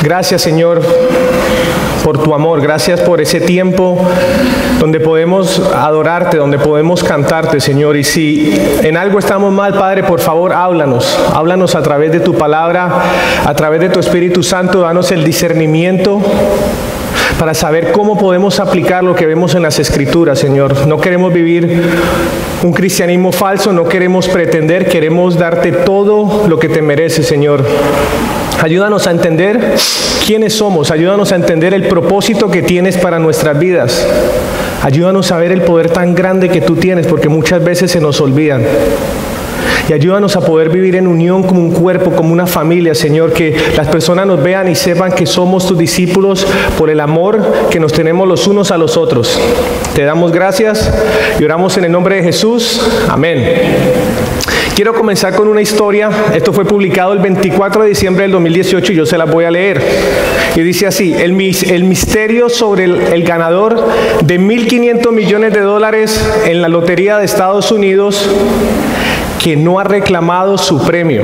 Gracias, Señor, por tu amor. Gracias por ese tiempo donde podemos adorarte, donde podemos cantarte, Señor. Y si en algo estamos mal, Padre, por favor, háblanos. Háblanos a través de tu palabra, a través de tu Espíritu Santo. Danos el discernimiento para saber cómo podemos aplicar lo que vemos en las Escrituras, Señor. No queremos vivir un cristianismo falso, no queremos pretender, queremos darte todo lo que te mereces, Señor. Ayúdanos a entender quiénes somos, ayúdanos a entender el propósito que tienes para nuestras vidas. Ayúdanos a ver el poder tan grande que tú tienes, porque muchas veces se nos olvidan. Y ayúdanos a poder vivir en unión como un cuerpo, como una familia, Señor, que las personas nos vean y sepan que somos tus discípulos por el amor que nos tenemos los unos a los otros. Te damos gracias y oramos en el nombre de Jesús. Amén. Quiero comenzar con una historia. Esto fue publicado el 24 de diciembre del 2018 y yo se las voy a leer. Y dice así: el misterio sobre el ganador de $1.500 millones en la lotería de Estados Unidos que no ha reclamado su premio.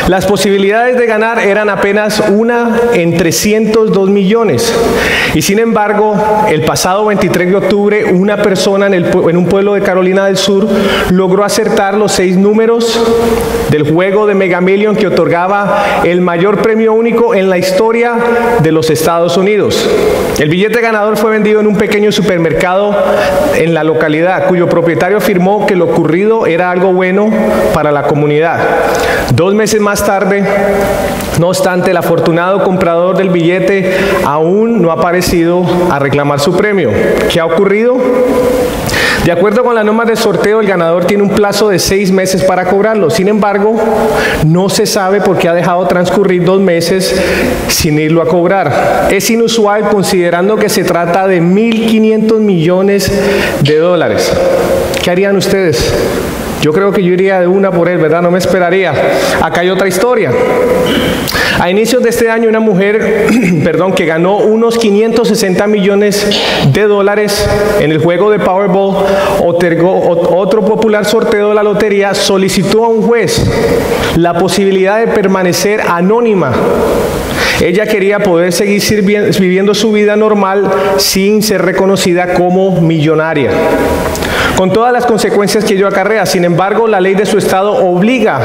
Las posibilidades de ganar eran apenas una en 302 millones. Y sin embargo, el pasado 23 de octubre, una persona en un pueblo de Carolina del Sur logró acertar los 6 números del juego de Mega Million que otorgaba el mayor premio único en la historia de los Estados Unidos. El billete ganador fue vendido en un pequeño supermercado en la localidad, cuyo propietario afirmó que lo ocurrido era algo bueno para la comunidad. 2 meses más tarde, no obstante, el afortunado comprador del billete aún no ha aparecido a reclamar su premio. ¿Qué ha ocurrido? De acuerdo con las normas del sorteo, el ganador tiene un plazo de 6 meses para cobrarlo. Sin embargo, no se sabe por qué ha dejado transcurrir 2 meses sin irlo a cobrar. Es inusual considerando que se trata de $1.500 millones. ¿Qué harían ustedes? Yo creo que yo iría de una por él, ¿verdad? No me esperaría. Acá hay otra historia. A inicios de este año, una mujer, que ganó unos $560 millones en el juego de Powerball, otro popular sorteo de la lotería, solicitó a un juez la posibilidad de permanecer anónima. Ella quería poder seguir viviendo su vida normal sin ser reconocida como millonaria, con todas las consecuencias que ello acarrea. Sin embargo, la ley de su estado obliga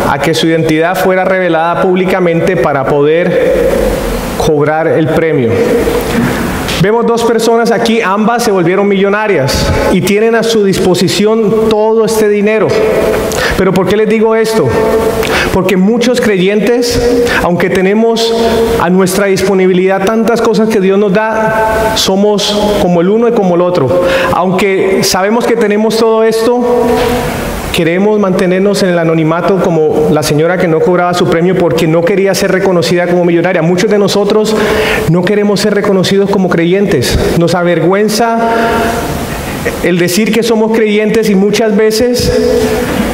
a que su identidad fuera revelada públicamente para poder cobrar el premio. Vemos 2 personas aquí, ambas se volvieron millonarias y tienen a su disposición todo este dinero. ¿Pero por qué les digo esto? Porque muchos creyentes, aunque tenemos a nuestra disponibilidad tantas cosas que Dios nos da, somos como el uno y como el otro. Aunque sabemos que tenemos todo esto, queremos mantenernos en el anonimato como la señora que no cobraba su premio porque no quería ser reconocida como millonaria. Muchos de nosotros no queremos ser reconocidos como creyentes. Nos avergüenza el decir que somos creyentes y muchas veces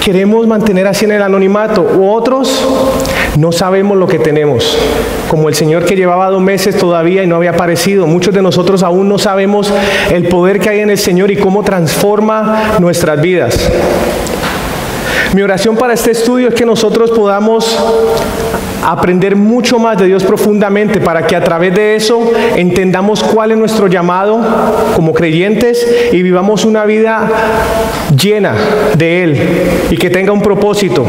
queremos mantener así en el anonimato. U otros no sabemos lo que tenemos, como el señor que llevaba 2 meses todavía y no había aparecido. Muchos de nosotros aún no sabemos el poder que hay en el Señor y cómo transforma nuestras vidas. Mi oración para este estudio es que nosotros podamos aprender mucho más de Dios profundamente, para que a través de eso entendamos cuál es nuestro llamado como creyentes y vivamos una vida llena de Él y que tenga un propósito.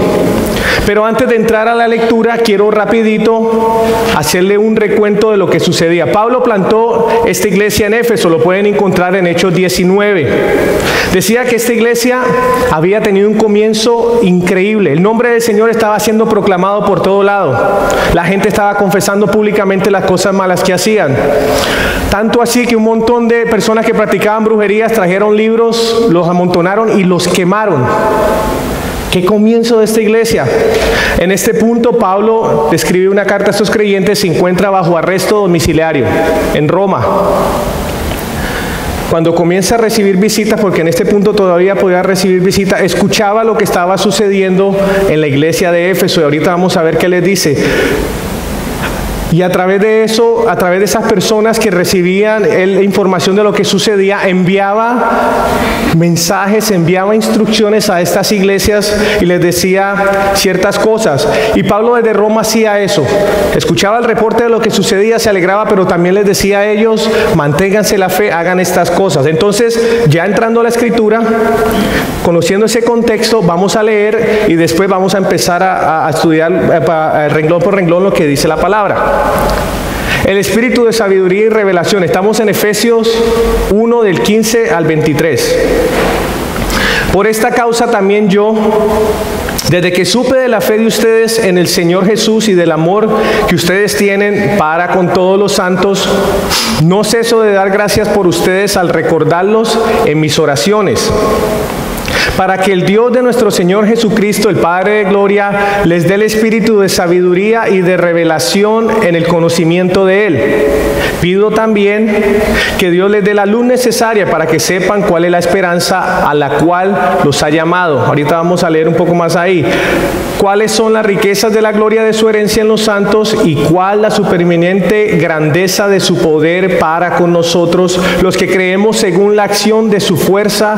Pero antes de entrar a la lectura, quiero rapidito hacerle un recuento de lo que sucedía. Pablo plantó esta iglesia en Éfeso, lo pueden encontrar en Hechos 19. Decía que esta iglesia había tenido un comienzo increíble. El nombre del Señor estaba siendo proclamado por todo lado. La gente estaba confesando públicamente las cosas malas que hacían. Tanto así que un montón de personas que practicaban brujerías trajeron libros, los amontonaron y los quemaron. ¿Qué comienzo de esta iglesia? En este punto, Pablo escribe una carta a estos creyentes. Se encuentra bajo arresto domiciliario en Roma. Cuando comienza a recibir visitas, porque en este punto todavía podía recibir visitas, escuchaba lo que estaba sucediendo en la iglesia de Éfeso. Y ahorita vamos a ver qué les dice. Y a través de eso, a través de esas personas que recibían información de lo que sucedía, enviaba mensajes, enviaba instrucciones a estas iglesias y les decía ciertas cosas. Y Pablo desde Roma hacía eso. Escuchaba el reporte de lo que sucedía, se alegraba, pero también les decía a ellos, manténganse la fe, hagan estas cosas. Entonces, ya entrando a la Escritura, conociendo ese contexto, vamos a leer y después vamos a empezar a estudiar renglón por renglón lo que dice la palabra. El espíritu de sabiduría y revelación. Estamos en Efesios 1 del 15 al 23. Por esta causa también yo, desde que supe de la fe de ustedes en el Señor Jesús y del amor que ustedes tienen para con todos los santos, no ceso de dar gracias por ustedes al recordarlos en mis oraciones, para que el Dios de nuestro Señor Jesucristo, el Padre de gloria, les dé el espíritu de sabiduría y de revelación en el conocimiento de Él. Pido también que Dios les dé la luz necesaria para que sepan cuál es la esperanza a la cual los ha llamado. Ahorita vamos a leer un poco más ahí. Cuáles son las riquezas de la gloria de su herencia en los santos y cuál la supereminente grandeza de su poder para con nosotros, los que creemos según la acción de su fuerza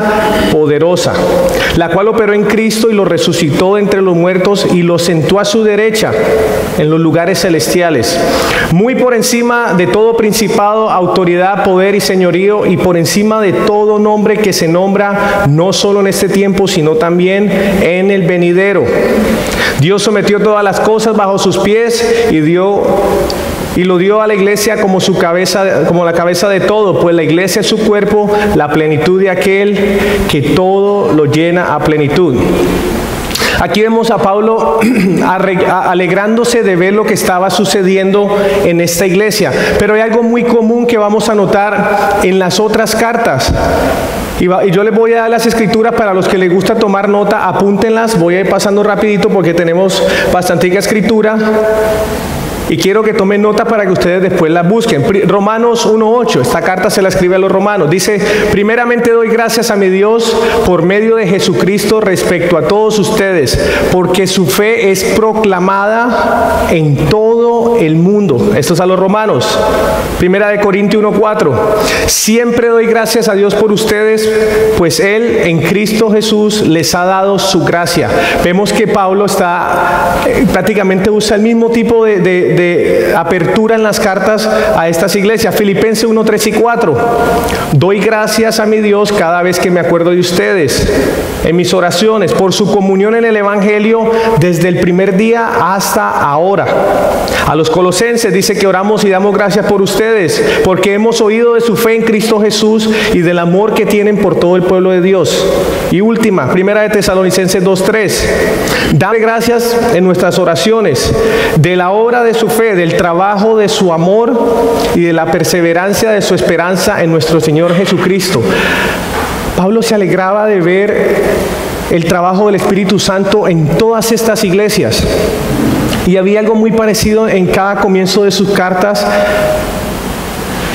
poderosa, la cual operó en Cristo y lo resucitó de entre los muertos y lo sentó a su derecha en los lugares celestiales, muy por encima de todo principado, autoridad, poder y señorío, y por encima de todo nombre que se nombra, no solo en este tiempo, sino también en el venidero. Dios sometió todas las cosas bajo sus pies y lo dio a la iglesia como su cabeza, como la cabeza de todo, pues la iglesia es su cuerpo, la plenitud de aquel que todo lo llena a plenitud. Aquí vemos a Pablo alegrándose de ver lo que estaba sucediendo en esta iglesia. Pero hay algo muy común que vamos a notar en las otras cartas. Y yo les voy a dar las escrituras para los que les gusta tomar nota, apúntenlas. Voy a ir pasando rapidito porque tenemos bastante escritura. Y quiero que tomen nota para que ustedes después la busquen. Romanos 1:8, esta carta se la escribe a los romanos. Dice, primeramente doy gracias a mi Dios por medio de Jesucristo respecto a todos ustedes, porque su fe es proclamada en todo el mundo. Esto es a los romanos. Primera de Corintios 1:4, siempre doy gracias a Dios por ustedes, pues Él en Cristo Jesús les ha dado su gracia. Vemos que Pablo prácticamente usa el mismo tipo de apertura en las cartas a estas iglesias. Filipenses 1, 3 y 4. Doy gracias a mi Dios cada vez que me acuerdo de ustedes en mis oraciones por su comunión en el Evangelio desde el primer día hasta ahora. A los Colosenses dice que oramos y damos gracias por ustedes porque hemos oído de su fe en Cristo Jesús y del amor que tienen por todo el pueblo de Dios. Y última, Primera de Tesalonicenses 2:3. Dale gracias en nuestras oraciones de la obra de su fe, del trabajo de su amor y de la perseverancia de su esperanza en nuestro Señor Jesucristo. Pablo se alegraba de ver el trabajo del Espíritu Santo en todas estas iglesias. Y había algo muy parecido en cada comienzo de sus cartas.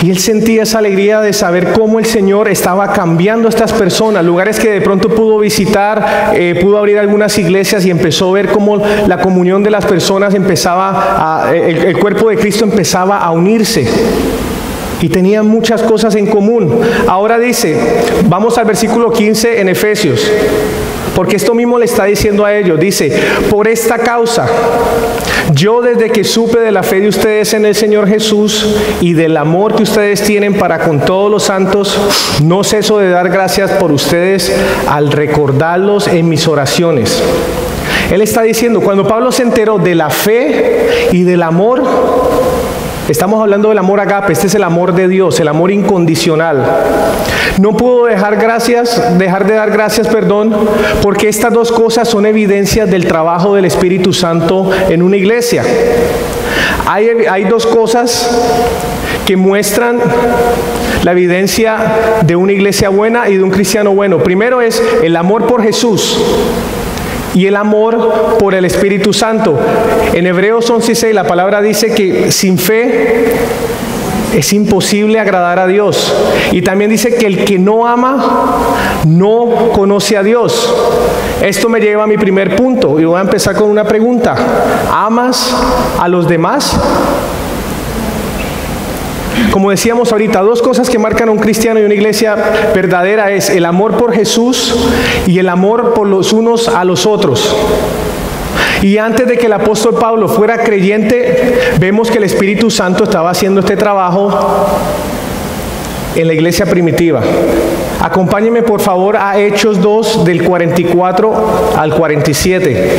Y él sentía esa alegría de saber cómo el Señor estaba cambiando a estas personas, lugares que de pronto pudo visitar, pudo abrir algunas iglesias y empezó a ver cómo la comunión de las personas el cuerpo de Cristo empezaba a unirse. Y tenían muchas cosas en común. Ahora dice, vamos al versículo 15 en Efesios, porque esto mismo le está diciendo a ellos. Dice, por esta causa, yo desde que supe de la fe de ustedes en el Señor Jesús y del amor que ustedes tienen para con todos los santos, no ceso de dar gracias por ustedes al recordarlos en mis oraciones. Él está diciendo, cuando Pablo se enteró de la fe y del amor, estamos hablando del amor agape, este es el amor de Dios, el amor incondicional. No pudo dejar de dar gracias, porque estas dos cosas son evidencias del trabajo del Espíritu Santo en una iglesia. Hay dos cosas que muestran la evidencia de una iglesia buena y de un cristiano bueno. Primero es el amor por Jesús y el amor por el Espíritu Santo. En Hebreos 11:6 la palabra dice que sin fe es imposible agradar a Dios. Y también dice que el que no ama no conoce a Dios. Esto me lleva a mi primer punto y voy a empezar con una pregunta. ¿Amas a los demás? Como decíamos ahorita, dos cosas que marcan a un cristiano y una iglesia verdadera es el amor por Jesús y el amor por los unos a los otros. Y antes de que el apóstol Pablo fuera creyente, vemos que el Espíritu Santo estaba haciendo este trabajo en la iglesia primitiva. Acompáñenme por favor a Hechos 2 del 44 al 47.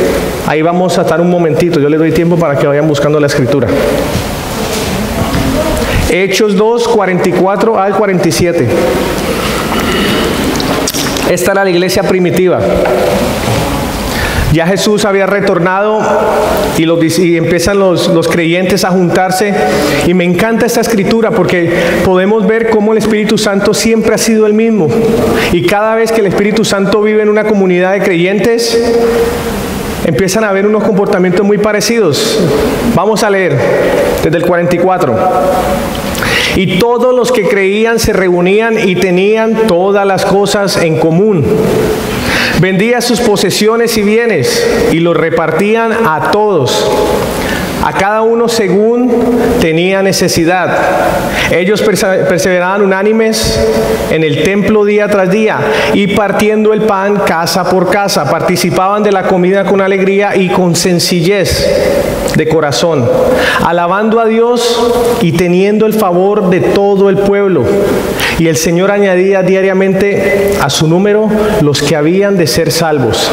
Ahí vamos a estar un momentito, yo les doy tiempo para que vayan buscando la escritura. Hechos 2, 44 al 47. Esta era la iglesia primitiva. Ya Jesús había retornado y empiezan los creyentes a juntarse. Y me encanta esta escritura porque podemos ver cómo el Espíritu Santo siempre ha sido el mismo. Y cada vez que el Espíritu Santo vive en una comunidad de creyentes, empiezan a haber unos comportamientos muy parecidos. Vamos a leer desde el 44. Y todos los que creían se reunían y tenían todas las cosas en común. Vendían sus posesiones y bienes y los repartían a todos, a cada uno según tenía necesidad. Ellos perseveraban unánimes en el templo día tras día y partiendo el pan casa por casa, participaban de la comida con alegría y con sencillez de corazón, alabando a Dios y teniendo el favor de todo el pueblo. Y el Señor añadía diariamente a su número los que habían de ser salvos.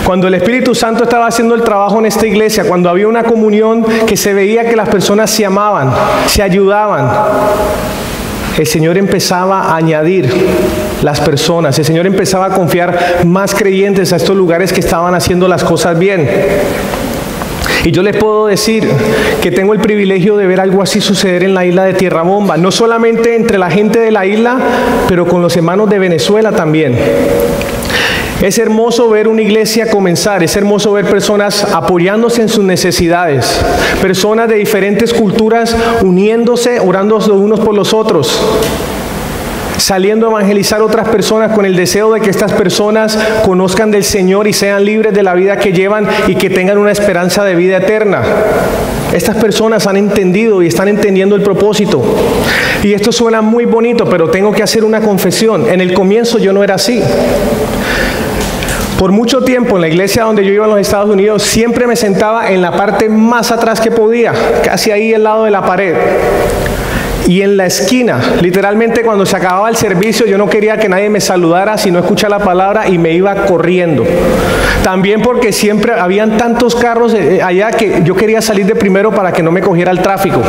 Cuando el Espíritu Santo estaba haciendo el trabajo en esta iglesia, cuando había una comunión que se veía que las personas se amaban, se ayudaban, el Señor empezaba a añadir las personas, el Señor empezaba a confiar más creyentes a estos lugares que estaban haciendo las cosas bien. Y yo les puedo decir que tengo el privilegio de ver algo así suceder en la isla de Tierra Bomba, no solamente entre la gente de la isla, pero con los hermanos de Venezuela también. Es hermoso ver una iglesia comenzar, es hermoso ver personas apoyándose en sus necesidades, personas de diferentes culturas uniéndose, orando los unos por los otros, saliendo a evangelizar a otras personas con el deseo de que estas personas conozcan del Señor y sean libres de la vida que llevan y que tengan una esperanza de vida eterna. Estas personas han entendido y están entendiendo el propósito. Y esto suena muy bonito, pero tengo que hacer una confesión. En el comienzo yo no era así. Por mucho tiempo en la iglesia donde yo iba en los Estados Unidos, siempre me sentaba en la parte más atrás que podía, casi ahí al lado de la pared. Y en la esquina, literalmente cuando se acababa el servicio, yo no quería que nadie me saludara si no escuchaba la palabra y me iba corriendo. También porque siempre habían tantos carros allá que yo quería salir de primero para que no me cogiera el tráfico.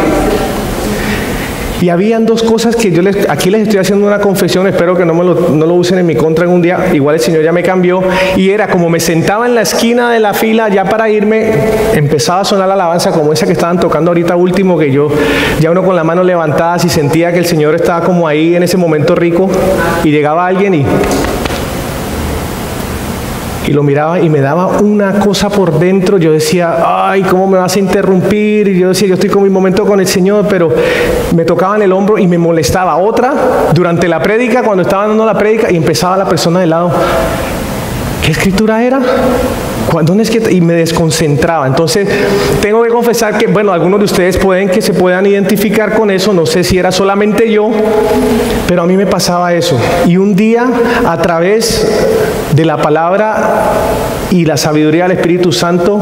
Y habían dos cosas que aquí les estoy haciendo una confesión, espero que no lo usen en mi contra algún día, igual el Señor ya me cambió, y era como me sentaba en la esquina de la fila ya para irme, empezaba a sonar la alabanza como esa que estaban tocando ahorita último, que yo, ya uno con las manos levantadas y sentía que el Señor estaba como ahí en ese momento rico, y llegaba alguien y lo miraba y me daba una cosa por dentro. Yo decía, ay, ¿cómo me vas a interrumpir? Y yo decía, yo estoy con mi momento con el Señor, pero me tocaba en el hombro y me molestaba. Otra, durante la prédica, cuando estaba dando la prédica y empezaba la persona de lado, ¿qué escritura era? ¿Dónde es que? Y me desconcentraba. Entonces, tengo que confesar que, bueno, algunos de ustedes se puedan identificar con eso. No sé si era solamente yo, pero a mí me pasaba eso. Y un día, a través de la palabra y la sabiduría del Espíritu Santo,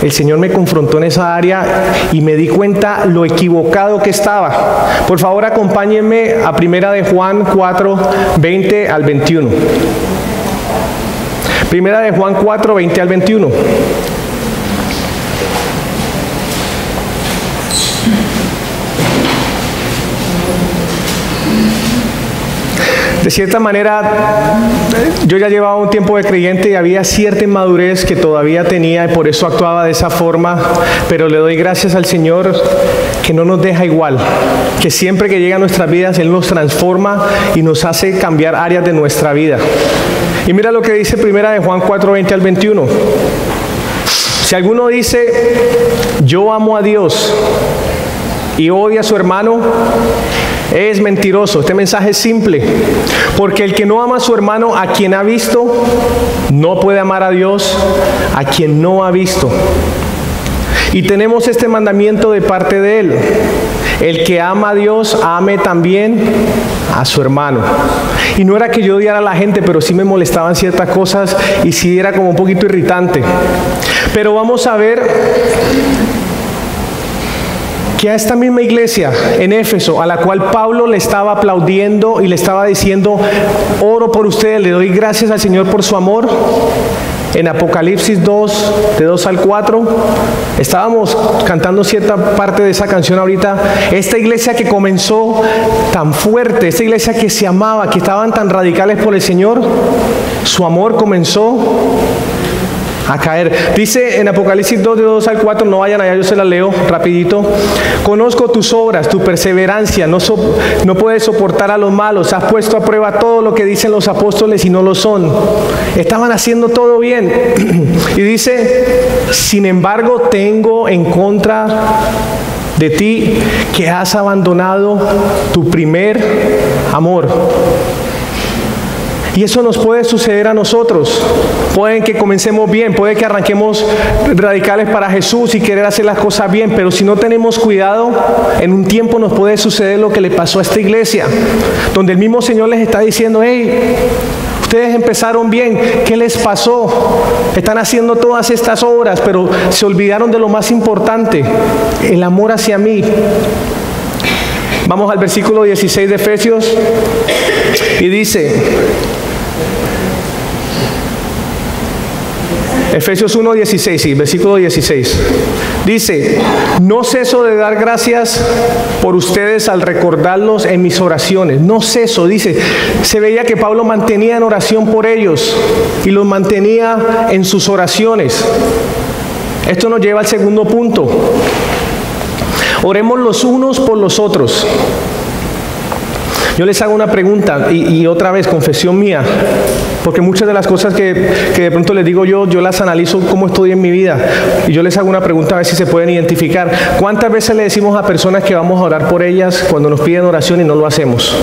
el Señor me confrontó en esa área y me di cuenta lo equivocado que estaba. Por favor, acompáñenme a 1 de Juan 4, 20 al 21. Primera de Juan 4, 20 al 21. De cierta manera, yo ya llevaba un tiempo de creyente y había cierta inmadurez que todavía tenía y por eso actuaba de esa forma, pero le doy gracias al Señor que no nos deja igual, que siempre que llega a nuestras vidas Él nos transforma y nos hace cambiar áreas de nuestra vida. Y mira lo que dice 1 de Juan 4, 20 al 21. Si alguno dice, yo amo a Dios y odia a su hermano, es mentiroso. Este mensaje es simple, porque el que no ama a su hermano a quien ha visto, no puede amar a Dios a quien no ha visto. Y tenemos este mandamiento de parte de Él, El que ama a Dios, ame también a su hermano. Y no era que yo odiara a la gente, pero sí me molestaban ciertas cosas y sí era como un poquito irritante. Pero vamos a ver que a esta misma iglesia en Éfeso, a la cual Pablo le estaba aplaudiendo y le estaba diciendo, oro por ustedes, le doy gracias al Señor por su amor. En Apocalipsis 2, de 2 al 4, estábamos cantando cierta parte de esa canción ahorita. Esta iglesia que comenzó tan fuerte, esta iglesia que se amaba, que estaban tan radicales por el Señor, su amor comenzó a caer. Dice en Apocalipsis 2, de 2 al 4, no vayan allá, yo se la leo rapidito. Conozco tus obras, tu perseverancia, no puedes soportar a los malos, has puesto a prueba todo lo que dicen los apóstoles y no lo son. Estaban haciendo todo bien. Y dice, sin embargo, tengo en contra de ti que has abandonado tu primer amor. Y eso nos puede suceder a nosotros. Puede que comencemos bien, puede que arranquemos radicales para Jesús y querer hacer las cosas bien, pero si no tenemos cuidado, en un tiempo nos puede suceder lo que le pasó a esta iglesia, donde el mismo Señor les está diciendo, hey, ustedes empezaron bien, ¿qué les pasó? Están haciendo todas estas obras, pero se olvidaron de lo más importante, el amor hacia mí. Vamos al versículo 16 de Efesios y dice, Efesios 1:16, sí, versículo 16. Dice, no ceso de dar gracias por ustedes al recordarlos en mis oraciones. No ceso, dice, se veía que Pablo mantenía en oración por ellos y los mantenía en sus oraciones. Esto nos lleva al segundo punto. Oremos los unos por los otros. Yo les hago una pregunta y otra vez, confesión mía, porque muchas de las cosas que de pronto les digo yo las analizo como estoy en mi vida. Y yo les hago una pregunta a ver si se pueden identificar. ¿Cuántas veces le decimos a personas que vamos a orar por ellas cuando nos piden oración y no lo hacemos?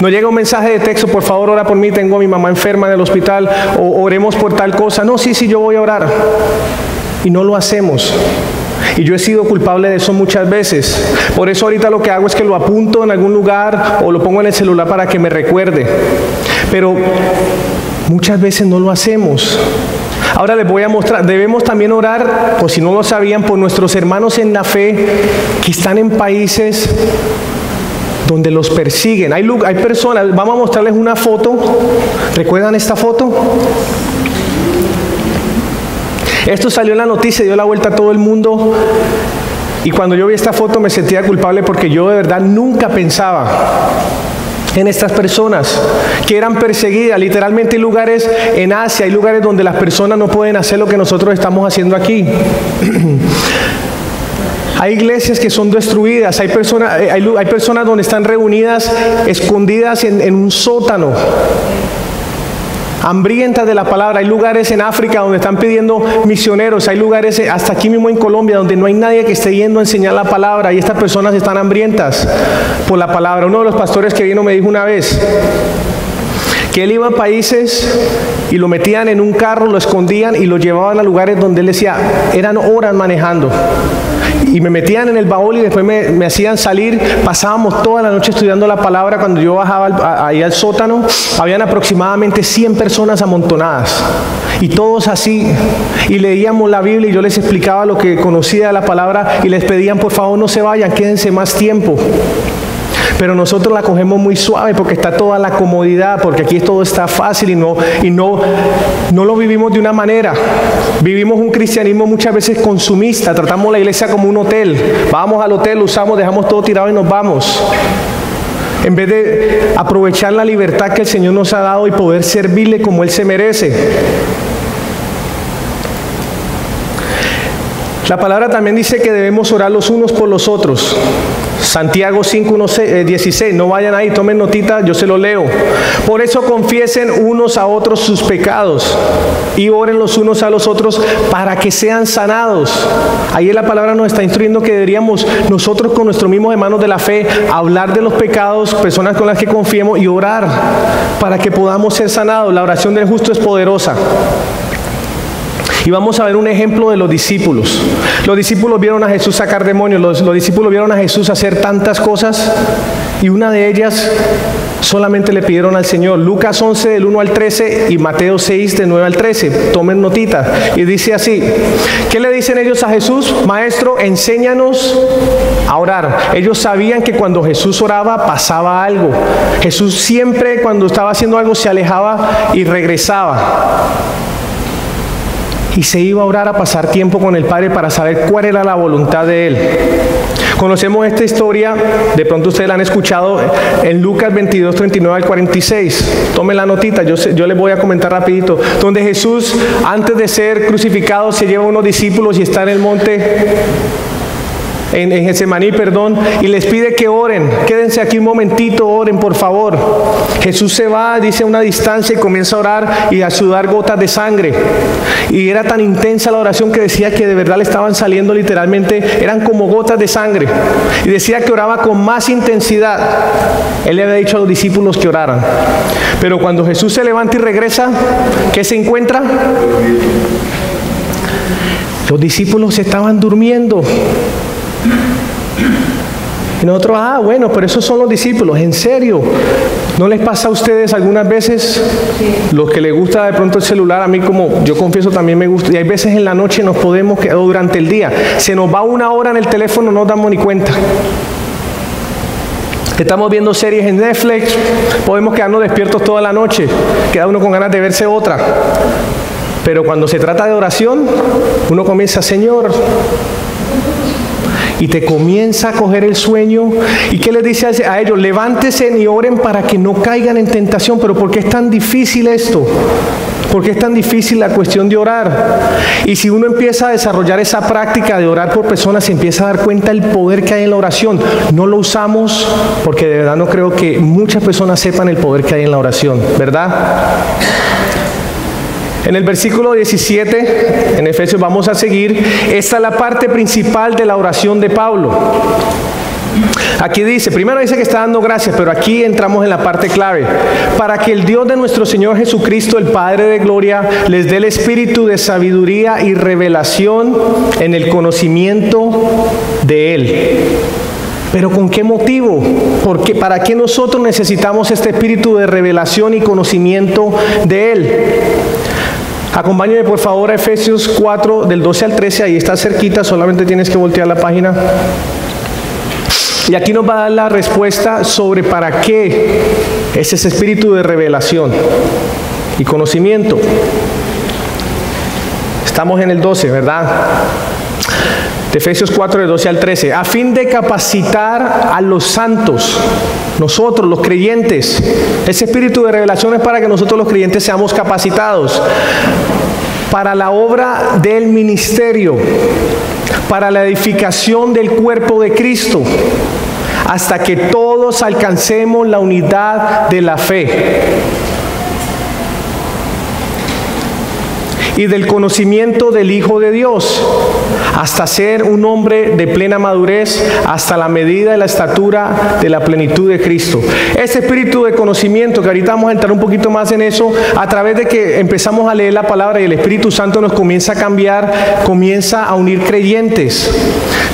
Nos llega un mensaje de texto, por favor ora por mí, tengo a mi mamá enferma en el hospital, o oremos por tal cosa. No, sí, yo voy a orar. Y no lo hacemos. Y yo he sido culpable de eso muchas veces. Por eso ahorita lo que hago es que lo apunto en algún lugar o lo pongo en el celular para que me recuerde. Pero muchas veces no lo hacemos. Ahora les voy a mostrar, debemos también orar, por si no lo sabían, por nuestros hermanos en la fe que están en países donde los persiguen. Hay personas, vamos a mostrarles una foto. ¿Recuerdan esta foto? Esto salió en la noticia, dio la vuelta a todo el mundo. Y cuando yo vi esta foto me sentía culpable porque yo de verdad nunca pensaba en estas personas que eran perseguidas. Literalmente hay lugares en Asia, hay lugares donde las personas no pueden hacer lo que nosotros estamos haciendo aquí. Hay iglesias que son destruidas, hay personas donde están reunidas, escondidas en un sótano, hambrientas de la palabra. Hay lugares en África donde están pidiendo misioneros, hay lugares hasta aquí mismo en Colombia donde no hay nadie que esté yendo a enseñar la palabra y estas personas están hambrientas por la palabra. Uno de los pastores que vino me dijo una vez que él iba a países y lo metían en un carro, lo escondían y lo llevaban a lugares donde él decía, eran horas manejando. Y me metían en el baúl y después me hacían salir. Pasábamos toda la noche estudiando la palabra. Cuando yo bajaba ahí al sótano, habían aproximadamente 100 personas amontonadas. Y todos así. Y leíamos la Biblia y yo les explicaba lo que conocía de la palabra y les pedían, por favor, no se vayan, quédense más tiempo. Pero nosotros la cogemos muy suave porque está toda la comodidad, porque aquí todo está fácil y no lo vivimos de una manera. Vivimos un cristianismo muchas veces consumista, tratamos la iglesia como un hotel. Vamos al hotel, lo usamos, dejamos todo tirado y nos vamos. En vez de aprovechar la libertad que el Señor nos ha dado y poder servirle como Él se merece. La palabra también dice que debemos orar los unos por los otros. Santiago 5:16, no vayan ahí, tomen notita, yo se lo leo. Por eso confiesen unos a otros sus pecados y oren los unos a los otros para que sean sanados. Ahí la palabra nos está instruyendo que deberíamos nosotros con nuestros mismos hermanos de la fe hablar de los pecados, personas con las que confiemos y orar para que podamos ser sanados. La oración del justo es poderosa. Y vamos a ver un ejemplo de los discípulos. Los discípulos vieron a Jesús sacar demonios, los discípulos vieron a Jesús hacer tantas cosas y una de ellas solamente le pidieron al Señor. Lucas 11 del 1 al 13 y Mateo 6 del 9 al 13. Tomen notita. Y dice así: ¿qué le dicen ellos a Jesús? Maestro, enséñanos a orar. Ellos sabían que cuando Jesús oraba pasaba algo. Jesús siempre cuando estaba haciendo algo se alejaba y regresaba. Y se iba a orar, a pasar tiempo con el Padre para saber cuál era la voluntad de Él. Conocemos esta historia, de pronto ustedes la han escuchado en Lucas 22, 39 al 46. Tomen la notita, yo les voy a comentar rapidito. Donde Jesús, antes de ser crucificado, se lleva a unos discípulos y está en el monte, en Getsemaní, y les pide que oren. Quédense aquí un momentito, oren por favor. Jesús se va, dice, a una distancia y comienza a orar y a sudar gotas de sangre. Y era tan intensa la oración que decía que de verdad le estaban saliendo literalmente, eran como gotas de sangre. Y decía que oraba con más intensidad. Él le había dicho a los discípulos que oraran. Pero cuando Jesús se levanta y regresa, ¿qué se encuentra? Los discípulos estaban durmiendo. Y nosotros, bueno, pero esos son los discípulos. ¿En serio? ¿No les pasa a ustedes algunas veces? Los que les gusta de pronto el celular, a mí como yo confieso también me gusta, y hay veces en la noche nos podemos quedar, durante el día, se nos va 1 hora en el teléfono, no nos damos ni cuenta. Estamos viendo series en Netflix, podemos quedarnos despiertos toda la noche, queda uno con ganas de verse otra. Pero cuando se trata de oración, uno comienza, Señor, y te comienza a coger el sueño. ¿Y qué les dice a ellos? Levántese y oren para que no caigan en tentación. Pero ¿por qué es tan difícil esto? ¿Por qué es tan difícil la cuestión de orar? Y si uno empieza a desarrollar esa práctica de orar por personas, se empieza a dar cuenta del poder que hay en la oración. No lo usamos porque de verdad no creo que muchas personas sepan el poder que hay en la oración, ¿verdad? En el versículo 17, en Efesios, vamos a seguir. Esta es la parte principal de la oración de Pablo. Aquí dice, primero dice que está dando gracias, pero aquí entramos en la parte clave. Para que el Dios de nuestro Señor Jesucristo, el Padre de gloria, les dé el espíritu de sabiduría y revelación en el conocimiento de Él. ¿Pero con qué motivo? Porque ¿para qué nosotros necesitamos este espíritu de revelación y conocimiento de Él? Acompáñenme por favor a Efesios 4 del 12 al 13, ahí está cerquita, solamente tienes que voltear la página. Y aquí nos va a dar la respuesta sobre para qué es ese espíritu de revelación y conocimiento. Estamos en el 12, ¿verdad? De Efesios 4, de 12 al 13. A fin de capacitar a los santos, nosotros los creyentes. Ese espíritu de revelación es para que nosotros los creyentes seamos capacitados para la obra del ministerio, para la edificación del cuerpo de Cristo, hasta que todos alcancemos la unidad de la fe y del conocimiento del Hijo de Dios, hasta ser un hombre de plena madurez, hasta la medida de la estatura de la plenitud de Cristo. Ese espíritu de conocimiento, que ahorita vamos a entrar un poquito más en eso, a través de que empezamos a leer la palabra y el Espíritu Santo nos comienza a cambiar, comienza a unir creyentes.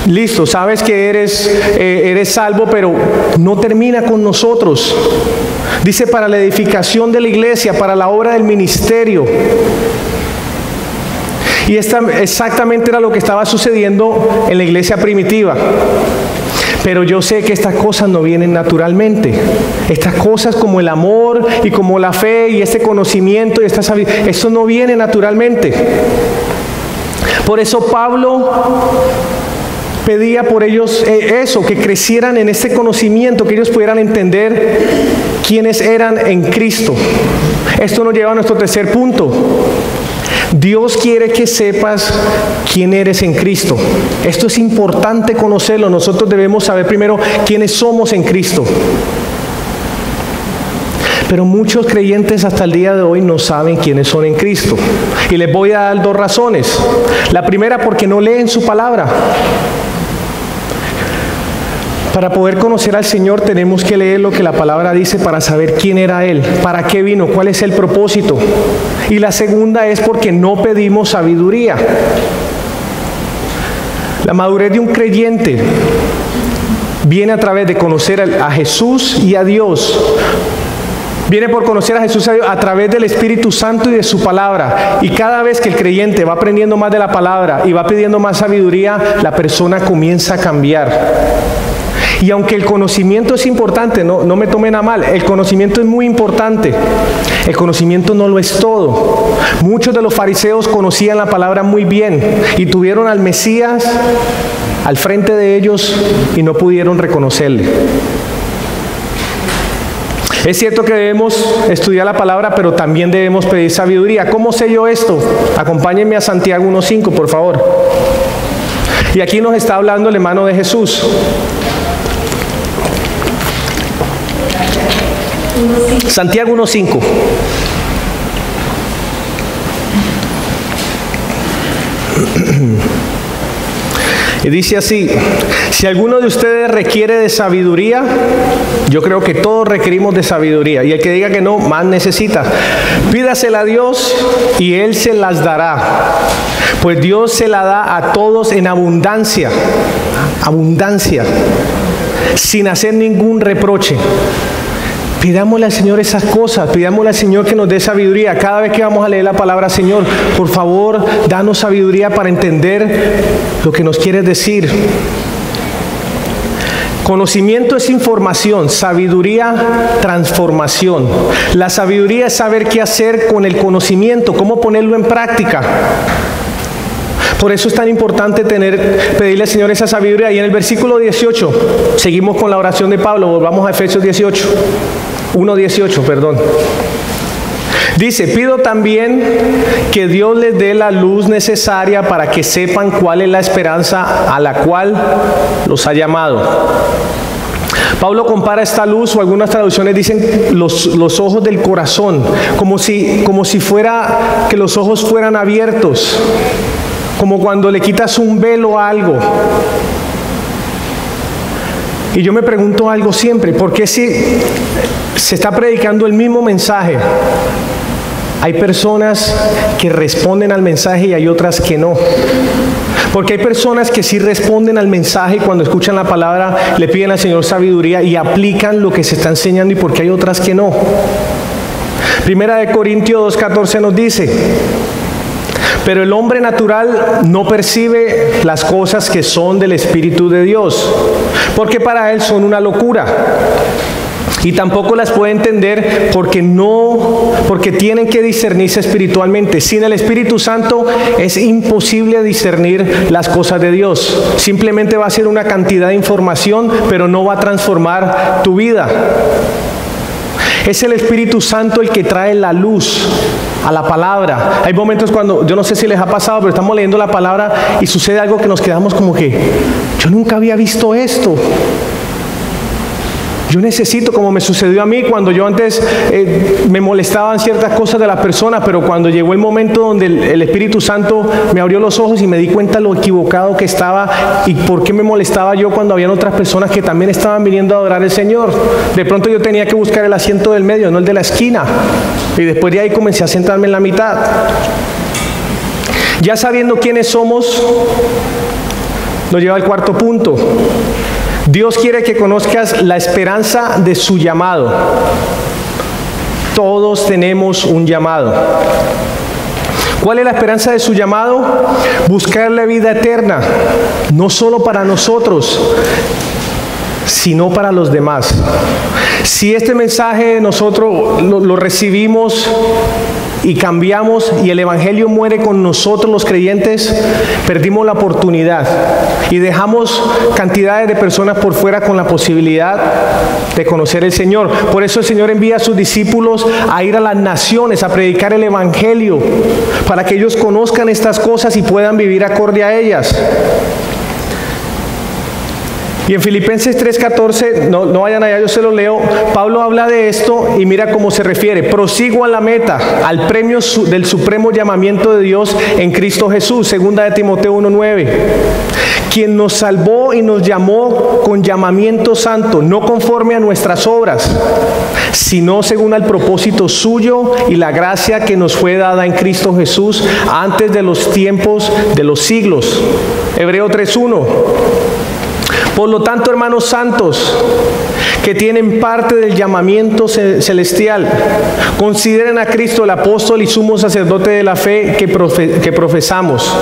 Listo, sabes que eres salvo, pero no termina con nosotros. Dice, para la edificación de la iglesia, para la obra del ministerio. Y esta exactamente era lo que estaba sucediendo en la iglesia primitiva. Pero yo sé que estas cosas no vienen naturalmente. Estas cosas como el amor y como la fe y este conocimiento y esta sabiduría, eso no viene naturalmente. Por eso Pablo pedía por ellos eso, que crecieran en este conocimiento, que ellos pudieran entender quiénes eran en Cristo. Esto nos lleva a nuestro tercer punto. Dios quiere que sepas quién eres en Cristo. Esto es importante conocerlo. Nosotros debemos saber primero quiénes somos en Cristo. Pero muchos creyentes hasta el día de hoy no saben quiénes son en Cristo. Y les voy a dar 2 razones. La primera, porque no leen su palabra. Para poder conocer al Señor tenemos que leer lo que la palabra dice para saber quién era Él, para qué vino, cuál es el propósito. Y la segunda es porque no pedimos sabiduría. La madurez de un creyente viene a través de conocer a Jesús y a Dios. Viene por conocer a Jesús a través del Espíritu Santo y de su palabra. Y cada vez que el creyente va aprendiendo más de la palabra y va pidiendo más sabiduría, la persona comienza a cambiar. Y aunque el conocimiento es importante, no me tomen a mal, el conocimiento es muy importante. El conocimiento no lo es todo. Muchos de los fariseos conocían la palabra muy bien y tuvieron al Mesías al frente de ellos y no pudieron reconocerle. Es cierto que debemos estudiar la palabra, pero también debemos pedir sabiduría. ¿Cómo sé yo esto? Acompáñenme a Santiago 1:5, por favor. Y aquí nos está hablando el hermano de Jesús. Santiago 1:5. Y dice así: si alguno de ustedes requiere de sabiduría, yo creo que todos requerimos de sabiduría, y el que diga que no, más necesita. Pídasela a Dios y Él se las dará, pues Dios se la da a todos en abundancia, sin hacer ningún reproche. Pidámosle al Señor esas cosas, pidámosle al Señor que nos dé sabiduría. Cada vez que vamos a leer la palabra, Señor, por favor, danos sabiduría para entender lo que nos quieres decir. Conocimiento es información, sabiduría, transformación. La sabiduría es saber qué hacer con el conocimiento, cómo ponerlo en práctica. Por eso es tan importante pedirle al Señor esa sabiduría. Y en el versículo 18, seguimos con la oración de Pablo, volvamos a Efesios 1:18, perdón. Dice: pido también que Dios les dé la luz necesaria para que sepan cuál es la esperanza a la cual los ha llamado. Pablo compara esta luz, o algunas traducciones dicen los ojos del corazón, como si fuera que los ojos fueran abiertos, como cuando le quitas un velo a algo. Y yo me pregunto algo siempre: ¿por qué si se está predicando el mismo mensaje, hay personas que responden al mensaje y hay otras que no? Porque hay personas que sí responden al mensaje y cuando escuchan la palabra le piden al Señor sabiduría y aplican lo que se está enseñando, y porque hay otras que no. Primera de Corintios 2:14 nos dice: pero el hombre natural no percibe las cosas que son del Espíritu de Dios, porque para él son una locura. Y tampoco las puede entender porque tienen que discernirse espiritualmente. Sin el Espíritu Santo es imposible discernir las cosas de Dios. Simplemente va a ser una cantidad de información, pero no va a transformar tu vida. Es el Espíritu Santo el que trae la luz a la palabra. Hay momentos cuando, yo no sé si les ha pasado, pero estamos leyendo la palabra y sucede algo que nos quedamos como que, yo nunca había visto esto. Yo necesito, como me sucedió a mí cuando yo antes me molestaban ciertas cosas de las personas, pero cuando llegó el momento donde el Espíritu Santo me abrió los ojos y me di cuenta lo equivocado que estaba y por qué me molestaba yo cuando habían otras personas que también estaban viniendo a adorar al Señor. De pronto yo tenía que buscar el asiento del medio, no el de la esquina. Y después de ahí comencé a sentarme en la mitad. Ya sabiendo quiénes somos, nos lleva al cuarto punto. Dios quiere que conozcas la esperanza de su llamado. Todos tenemos un llamado. ¿Cuál es la esperanza de su llamado? Buscar la vida eterna, no solo para nosotros, sino para los demás. Si este mensaje nosotros lo recibimos y cambiamos y el Evangelio muere con nosotros los creyentes, perdimos la oportunidad y dejamos cantidades de personas por fuera con la posibilidad de conocer el Señor. Por eso el Señor envía a sus discípulos a ir a las naciones, a predicar el Evangelio, para que ellos conozcan estas cosas y puedan vivir acorde a ellas. Y en Filipenses 3:14, no vayan allá, yo se lo leo, Pablo habla de esto y mira cómo se refiere: prosigo a la meta, al premio del supremo llamamiento de Dios en Cristo Jesús. Segunda de Timoteo 1:9, quien nos salvó y nos llamó con llamamiento santo, no conforme a nuestras obras, sino según al propósito suyo y la gracia que nos fue dada en Cristo Jesús antes de los tiempos de los siglos. Hebreo 3:1. Por lo tanto, hermanos santos, que tienen parte del llamamiento celestial, consideren a Cristo el apóstol y sumo sacerdote de la fe que profesamos.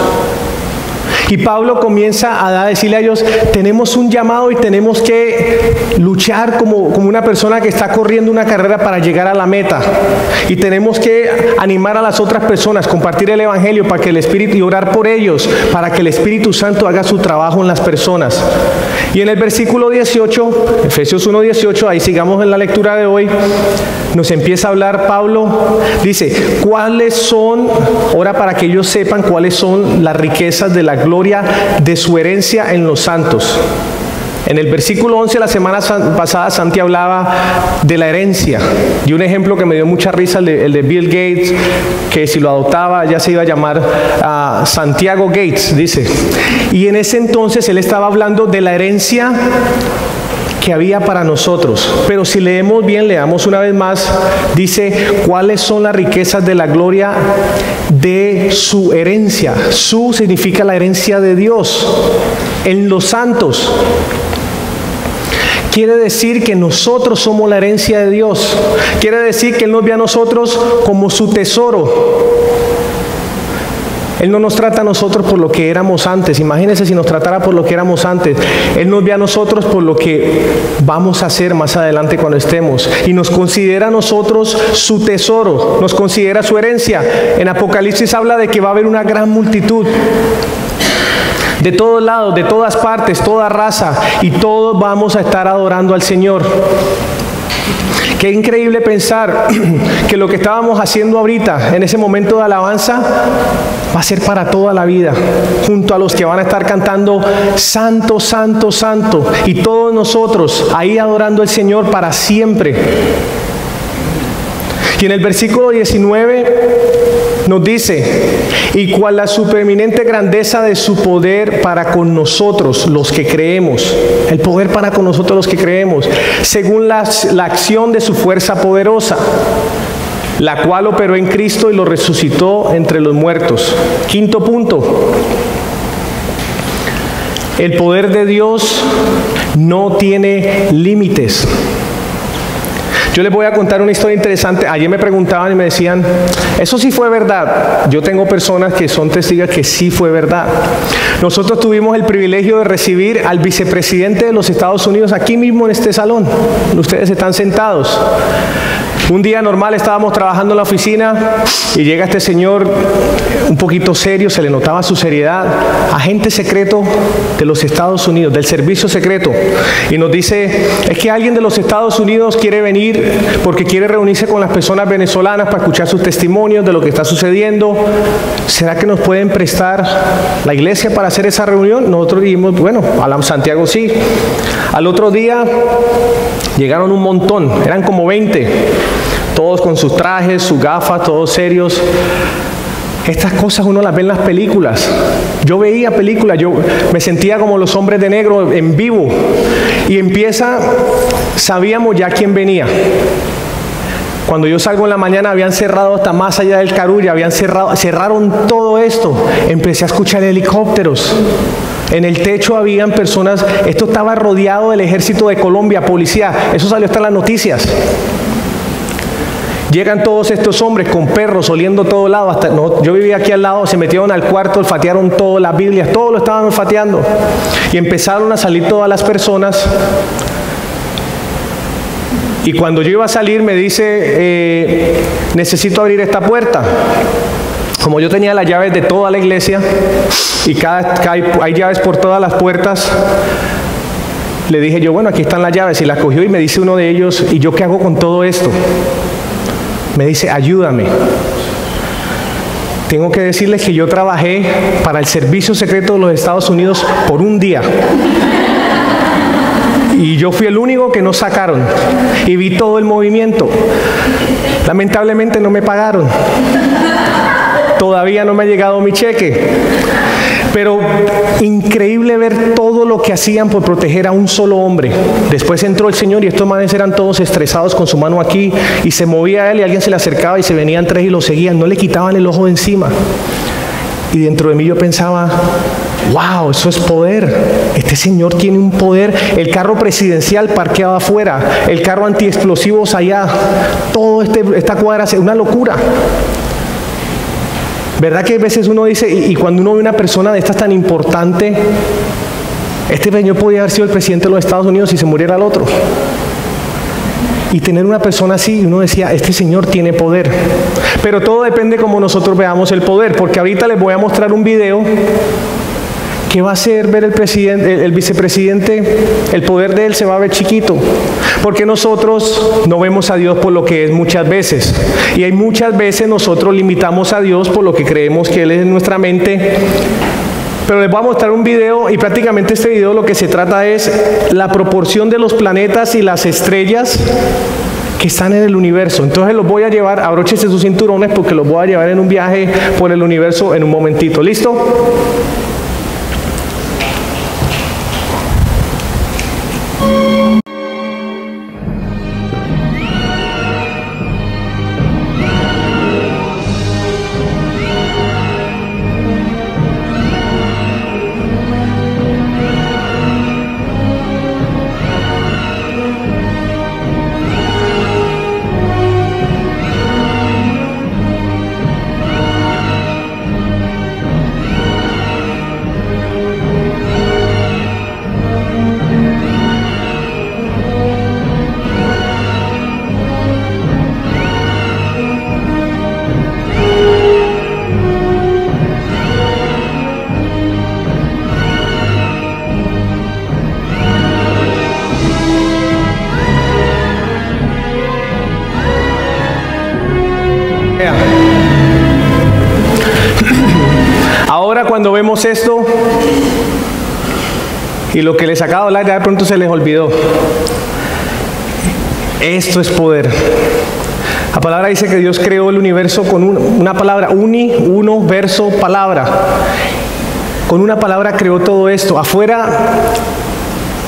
Y Pablo comienza a decirle a ellos: tenemos un llamado y tenemos que luchar como una persona que está corriendo una carrera para llegar a la meta. Y tenemos que animar a las otras personas, compartir el evangelio para que el Espíritu, y orar por ellos, para que el Espíritu Santo haga su trabajo en las personas. Y en el versículo 18, Efesios 1:18, ahí sigamos en la lectura de hoy, nos empieza a hablar Pablo, dice: ¿cuáles son, ora para que ellos sepan cuáles son las riquezas de la gloria de su herencia en los santos? En el versículo 11, la semana pasada, Santi hablaba de la herencia. Y un ejemplo que me dio mucha risa, el de Bill Gates, que si lo adoptaba ya se iba a llamar Santiago Gates, dice. Y en ese entonces él estaba hablando de la herencia que había para nosotros. Pero si leemos bien, leamos una vez más, dice: ¿cuáles son las riquezas de la gloria de su herencia? Su significa la herencia de Dios en los santos. Quiere decir que nosotros somos la herencia de Dios. Quiere decir que Él nos ve a nosotros como su tesoro. Él no nos trata a nosotros por lo que éramos antes. Imagínense si nos tratara por lo que éramos antes. Él nos ve a nosotros por lo que vamos a hacer más adelante cuando estemos. Y nos considera a nosotros su tesoro. Nos considera su herencia. En Apocalipsis habla de que va a haber una gran multitud. De todos lados, de todas partes, toda raza. Y todos vamos a estar adorando al Señor. Qué increíble pensar que lo que estábamos haciendo ahorita, en ese momento de alabanza, va a ser para toda la vida, junto a los que van a estar cantando Santo, Santo, Santo, y todos nosotros ahí adorando al Señor para siempre. Y en el versículo 19 nos dice: y cuál la supereminente grandeza de su poder para con nosotros los que creemos. El poder para con nosotros los que creemos, según la acción de su fuerza poderosa, la cual operó en Cristo y lo resucitó entre los muertos. Quinto punto: el poder de Dios no tiene límites. Yo les voy a contar una historia interesante. Ayer me preguntaban y me decían: ¿eso sí fue verdad? Yo tengo personas que son testigos que sí fue verdad. Nosotros tuvimos el privilegio de recibir al vicepresidente de los Estados Unidos aquí mismo en este salón. Ustedes están sentados. Un día normal estábamos trabajando en la oficina y llega este señor un poquito serio, se le notaba su seriedad, agente secreto de los Estados Unidos, del servicio secreto, y nos dice: es que alguien de los Estados Unidos quiere venir porque quiere reunirse con las personas venezolanas para escuchar sus testimonios de lo que está sucediendo. ¿Será que nos pueden prestar la iglesia para hacer esa reunión? Nosotros dijimos: bueno, a Santiago sí. Al otro día llegaron un montón, eran como 20, todos con sus trajes, sus gafas, todos serios. Estas cosas uno las ve en las películas. Yo veía películas, yo me sentía como los hombres de negro en vivo. Y sabíamos ya quién venía. Cuando yo salgo en la mañana habían cerrado hasta más allá del Carulla, cerraron todo esto. Empecé a escuchar helicópteros. En el techo habían personas, esto estaba rodeado del ejército de Colombia, policía, eso salió hasta en las noticias. Llegan todos estos hombres con perros oliendo todo lado. Yo vivía aquí al lado, se metieron al cuarto, olfatearon todas las Biblias, todo lo estaban olfateando. Y empezaron a salir todas las personas. Y cuando yo iba a salir me dice: necesito abrir esta puerta. Como yo tenía las llaves de toda la iglesia y hay llaves por todas las puertas, le dije yo: bueno, aquí están las llaves. Y las cogió y me dice uno de ellos: ¿y yo qué hago con todo esto? Me dice: ayúdame. Tengo que decirles que yo trabajé para el servicio secreto de los Estados Unidos por un día. Y yo fui el único que no sacaron. Y vi todo el movimiento. Lamentablemente no me pagaron. Todavía no me ha llegado mi cheque. Pero increíble ver todo lo que hacían por proteger a un solo hombre. Después entró el Señor y estos manes eran todos estresados con su mano aquí. Y se movía a él y alguien se le acercaba y se venían tres y lo seguían. No le quitaban el ojo de encima. Y dentro de mí yo pensaba, wow, eso es poder. Este señor tiene un poder. El carro presidencial parqueado afuera, el carro antiexplosivos allá, todo esta cuadra, es una locura. ¿Verdad que a veces uno dice, y cuando uno ve una persona de estas tan importante, este señor podía haber sido el presidente de los Estados Unidos y se muriera el otro? Y tener una persona así, uno decía, este señor tiene poder. Pero todo depende cómo nosotros veamos el poder, porque ahorita les voy a mostrar un video que va a hacer ver el vicepresidente, el poder de él se va a ver chiquito, porque nosotros no vemos a Dios por lo que es muchas veces, y hay muchas veces nosotros limitamos a Dios por lo que creemos que Él es en nuestra mente. Pero les voy a mostrar un video, y prácticamente este video lo que se trata es la proporción de los planetas y las estrellas que están en el universo. Entonces los voy a llevar, abróchense sus cinturones porque los voy a llevar en un viaje por el universo en un momentito. ¿Listo? Ahora cuando vemos esto y lo que les acabo de hablar ya de pronto se les olvidó. Esto es poder. La palabra dice que Dios creó el universo con una palabra, uno, verso, palabra. Con una palabra creó todo esto. Afuera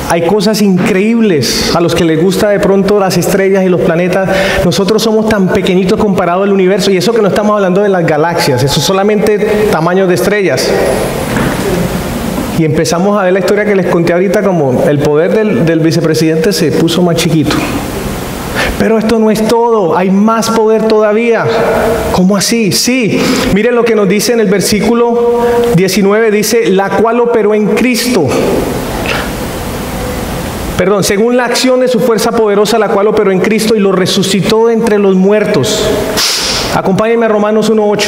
hay cosas increíbles a los que les gusta de pronto las estrellas y los planetas. Nosotros somos tan pequeñitos comparado al universo, y eso que no estamos hablando de las galaxias, eso es solamente tamaños de estrellas. Y empezamos a ver la historia que les conté ahorita, como el poder del vicepresidente se puso más chiquito. Pero esto no es todo, hay más poder todavía. ¿Cómo así? Sí, miren lo que nos dice en el versículo 19, dice, la cual operó en Cristo. Perdón, según la acción de su fuerza poderosa, la cual operó en Cristo y lo resucitó de entre los muertos. Acompáñenme a Romanos 1:8.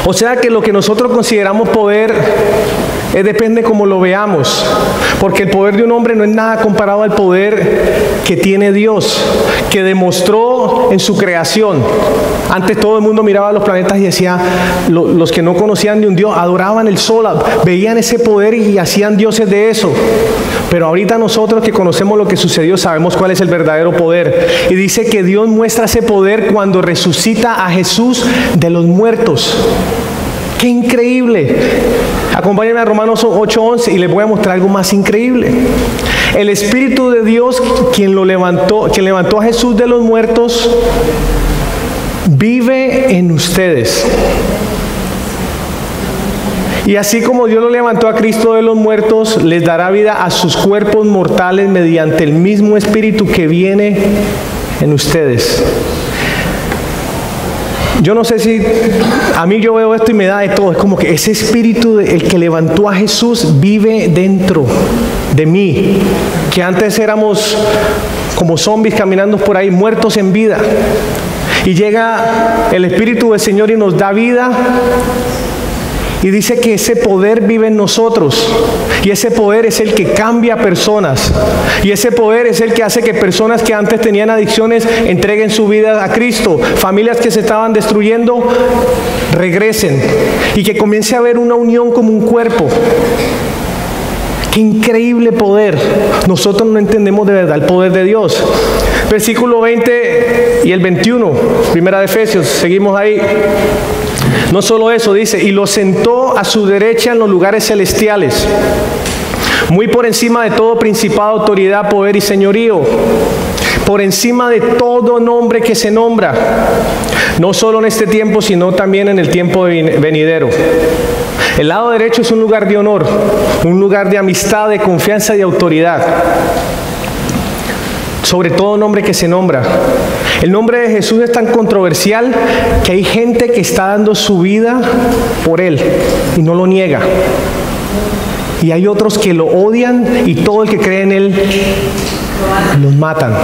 O sea que lo que nosotros consideramos poder depende cómo lo veamos, porque el poder de un hombre no es nada comparado al poder que tiene Dios, que demostró en su creación. Antes todo el mundo miraba los planetas y decía, los que no conocían de un Dios adoraban el sol, veían ese poder y hacían dioses de eso. Pero ahorita nosotros que conocemos lo que sucedió sabemos cuál es el verdadero poder. Y dice que Dios muestra ese poder cuando resucita a Jesús de los muertos. ¡Qué increíble! Acompáñenme a Romanos 8:11 y les voy a mostrar algo más increíble. El Espíritu de Dios, quien levantó a Jesús de los muertos, vive en ustedes. Y así como Dios lo levantó a Cristo de los muertos, les dará vida a sus cuerpos mortales mediante el mismo Espíritu que viene en ustedes. Yo no sé si a mí yo veo esto y me da de todo. Es como que ese Espíritu, el que levantó a Jesús, vive dentro de mí. Que antes éramos como zombies caminando por ahí, muertos en vida. Y llega el Espíritu del Señor y nos da vida. Y dice que ese poder vive en nosotros. Y ese poder es el que cambia personas. Y ese poder es el que hace que personas que antes tenían adicciones entreguen su vida a Cristo. Familias que se estaban destruyendo regresen. Y que comience a haber una unión como un cuerpo. ¡Qué increíble poder! Nosotros no entendemos de verdad el poder de Dios. Versículo 20 y el 21, primera de Efesios, seguimos ahí. No solo eso, dice, y lo sentó a su derecha en los lugares celestiales, muy por encima de todo principado, autoridad, poder y señorío, por encima de todo nombre que se nombra, no solo en este tiempo, sino también en el tiempo venidero. El lado derecho es un lugar de honor, un lugar de amistad, de confianza y de autoridad. Sobre todo nombre que se nombra. El nombre de Jesús es tan controversial que hay gente que está dando su vida por Él y no lo niega. Y hay otros que lo odian y todo el que cree en Él los matan.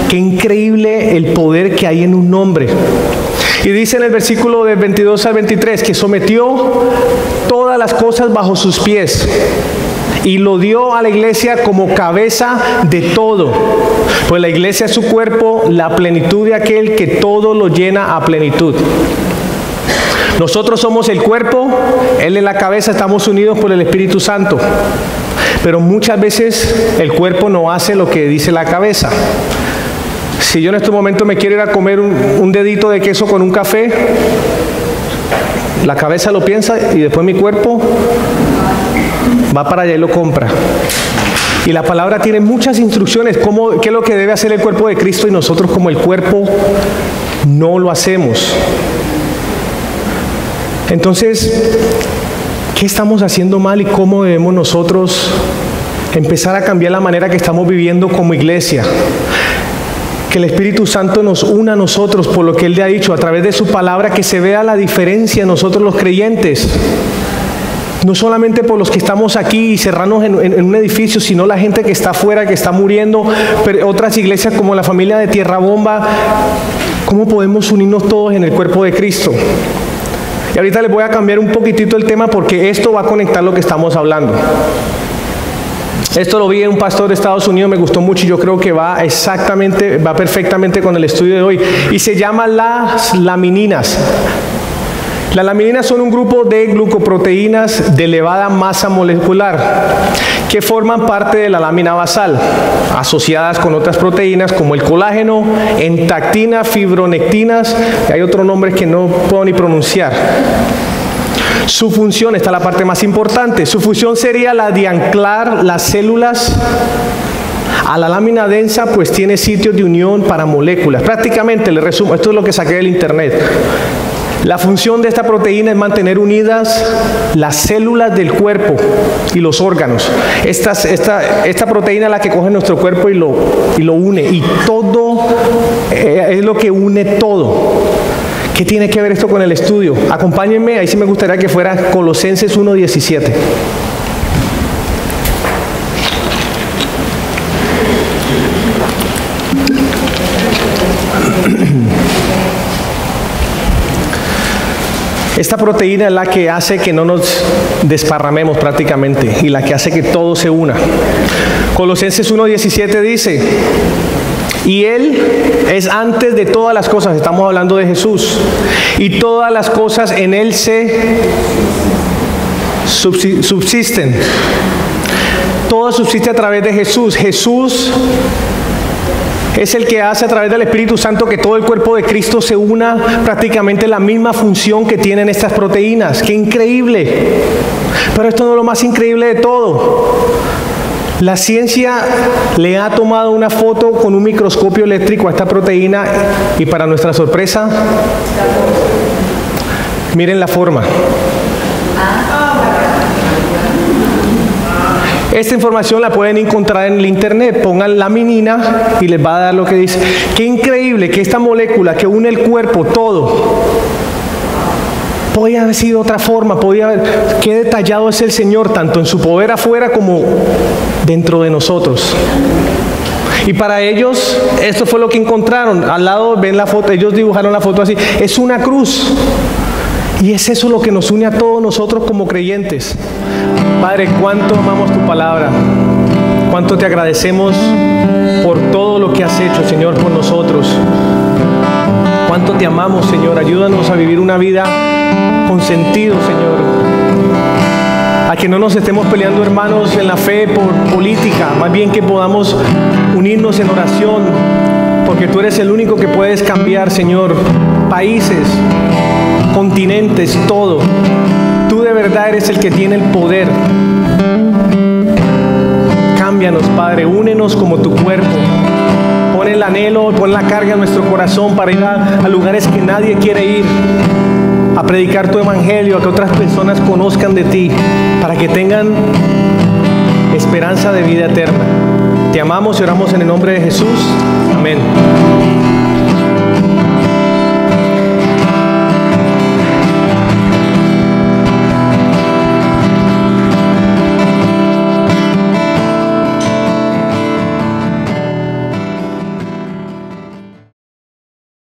Qué increíble el poder que hay en un nombre. Y dice en el versículo del 22 al 23 que sometió todas las cosas bajo sus pies y lo dio a la iglesia como cabeza de todo. Pues la iglesia es su cuerpo, la plenitud de aquel que todo lo llena a plenitud. Nosotros somos el cuerpo, Él es la cabeza, estamos unidos por el Espíritu Santo. Pero muchas veces el cuerpo no hace lo que dice la cabeza. Si yo en este momento me quiero ir a comer un dedito de queso con un café, la cabeza lo piensa y después mi cuerpo va para allá y lo compra. Y la palabra tiene muchas instrucciones, qué es lo que debe hacer el cuerpo de Cristo, y nosotros como el cuerpo no lo hacemos. Entonces, ¿qué estamos haciendo mal y cómo debemos nosotros empezar a cambiar la manera que estamos viviendo como iglesia? Que el Espíritu Santo nos una a nosotros por lo que Él le ha dicho a través de su palabra, que se vea la diferencia en nosotros los creyentes. No solamente por los que estamos aquí y cerrarnos en un edificio, sino la gente que está afuera, que está muriendo, pero otras iglesias como la familia de Tierra Bomba. ¿Cómo podemos unirnos todos en el cuerpo de Cristo? Y ahorita les voy a cambiar un poquitito el tema porque esto va a conectar lo que estamos hablando. Esto lo vi en un pastor de Estados Unidos, me gustó mucho y yo creo que va perfectamente con el estudio de hoy. Y se llama las lamininas. Las lamininas son un grupo de glucoproteínas de elevada masa molecular que forman parte de la lámina basal, asociadas con otras proteínas como el colágeno, entactina, fibronectinas, y hay otros nombres que no puedo ni pronunciar. Su función, esta es la parte más importante, su función sería la de anclar las células a la lámina densa, pues tiene sitios de unión para moléculas. Prácticamente, le resumo, esto es lo que saqué del internet. La función de esta proteína es mantener unidas las células del cuerpo y los órganos. Esta proteína es la que coge nuestro cuerpo y lo une. Y todo es lo que une todo. ¿Qué tiene que ver esto con el estudio? Acompáñenme, ahí sí me gustaría que fuera Colosenses 1:17. Esta proteína es la que hace que no nos desparramemos prácticamente y la que hace que todo se una. Colosenses 1:17 dice: y Él es antes de todas las cosas, estamos hablando de Jesús, y todas las cosas en Él se subsisten. Todo subsiste a través de Jesús. Jesús es el que hace a través del Espíritu Santo que todo el cuerpo de Cristo se una prácticamente la misma función que tienen estas proteínas. ¡Qué increíble! Pero esto no es lo más increíble de todo. La ciencia le ha tomado una foto con un microscopio eléctrico a esta proteína y para nuestra sorpresa, miren la forma. Esta información la pueden encontrar en el internet, pongan laminina y les va a dar lo que dice. Qué increíble que esta molécula que une el cuerpo todo, podía haber sido otra forma, qué detallado es el Señor, tanto en su poder afuera como dentro de nosotros. Y para ellos, esto fue lo que encontraron. Al lado, ven la foto, ellos dibujaron la foto así, es una cruz. Y es eso lo que nos une a todos nosotros como creyentes. Padre, cuánto amamos tu palabra, cuánto te agradecemos por todo lo que has hecho, Señor, por nosotros. Cuánto te amamos, Señor. Ayúdanos a vivir una vida con sentido, Señor. a que no nos estemos peleando, hermanos, en la fe por política, más bien que podamos unirnos en oración, porque tú eres el único que puedes cambiar, Señor, países, continentes, todo. Tú de verdad eres el que tiene el poder. Cámbianos, Padre, únenos como tu cuerpo. Pon el anhelo, pon la carga en nuestro corazón para ir a lugares que nadie quiere ir, a predicar tu evangelio, a que otras personas conozcan de ti, para que tengan esperanza de vida eterna. Te amamos y oramos en el nombre de Jesús. Amén.